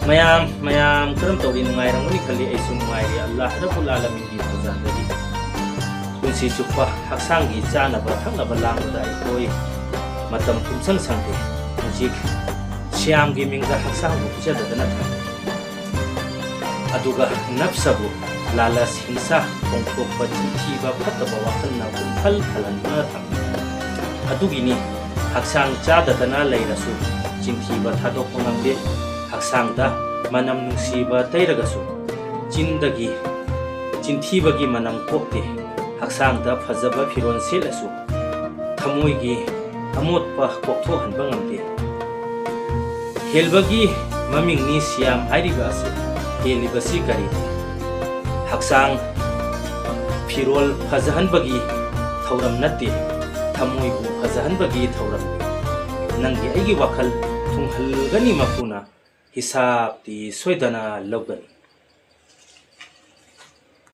ꯃꯌꯥꯝ ꯀꯔꯝ ꯇꯧꯔꯤ ꯅꯨꯡꯉꯥꯏꯔꯝꯒꯅꯤ ꯈꯜꯂꯤ ꯑꯩꯁꯨ ꯅꯨꯡꯉꯥꯏꯔꯤ ꯑꯜꯂꯥꯍ ꯔബ്ꯕꯨꯜ ꯑꯥꯂꯃꯤꯟꯒꯤ ꯊꯧꯖꯥꯜꯗꯒꯤ ꯄꯨꯟꯁꯤ ꯆꯨꯞꯄ ꯍꯛꯆꯥꯡꯒꯤ ꯆꯥꯅꯕ ꯊꯛꯅꯕ ꯂꯥꯡꯕꯗ ꯑꯩꯈꯣꯏ ꯃꯇꯝ ꯄꯨꯝꯁꯪ ꯁꯪꯗꯦ ꯍꯧꯖꯤꯛ ꯁꯤꯌꯥꯝꯒꯤ ꯃꯤꯡꯗ ꯍꯛꯆꯥꯡꯕꯨ ꯄꯤꯖꯗꯗꯅ ꯊꯝꯃꯤ ꯑꯗꯨꯒ ꯅꯞꯁꯕꯨ ꯂꯥꯂꯁ ꯍꯤꯡꯁꯥ ꯐꯣꯡꯗꯣꯛꯄ ꯆꯤꯟꯊꯤꯕ ꯐꯠꯇꯕ ꯋꯥꯈꯜꯅ ꯎꯝꯐꯜ ꯈꯜꯍꯟꯗꯨꯅ ꯊꯝꯃꯤ ꯑꯗꯨꯒꯤꯅꯤ ꯍꯛꯆꯥꯡ ꯆꯥꯗꯗꯅ ꯂꯩꯔꯁꯨ ꯆꯤꯟꯊꯤꯕ ꯊꯥꯗꯣꯛꯄ ꯉꯝꯗꯦ ꯍꯛꯆꯥꯡꯗ ꯃꯅꯝ ꯅꯨꯡꯁꯤꯕ ꯇꯩꯔꯒꯁꯨ ꯆꯤꯟꯗꯒꯤ ꯆꯤꯟꯊꯤꯕꯒꯤ ꯃꯅꯝ ꯀꯣꯛꯇꯦ ꯍꯛꯆꯥꯡꯗ ꯐꯖꯕ ꯐꯤꯔꯣꯜ ꯁꯦꯠꯂꯁꯨ ꯊꯃꯣꯏꯒꯤ ꯑꯃꯣꯠꯄ ꯀꯣꯛꯊꯣꯛꯍꯟꯕ ꯉꯝꯗꯦ ꯍꯦꯜꯕꯒꯤ ꯃꯃꯤꯡꯅꯤ ꯁꯤꯌꯥꯝ ꯍꯥꯏꯔꯤꯕ ꯑꯁꯤ ꯍꯦꯜꯂꯤꯕꯁꯤ ꯀꯔꯤꯅꯣ ꯍꯛꯆꯥꯡ ꯐꯤꯔꯣꯜ ꯐꯖꯍꯟꯕꯒꯤ ꯊꯧꯔꯝ ꯅꯠꯇꯦ ꯊꯃꯣꯏꯕꯨ ꯐꯖꯍꯟꯕꯒꯤ ꯊꯧꯔꯝꯅꯤ ꯅꯪꯒꯤ ꯑꯩꯒꯤ ꯋꯥꯈꯜ ꯊꯨꯡꯍꯜꯒꯅꯤ ꯃꯄꯨꯅ ꯍꯤꯁꯥꯕꯇꯤ ꯁꯣꯏꯗꯅ ꯂꯧꯒꯅꯤ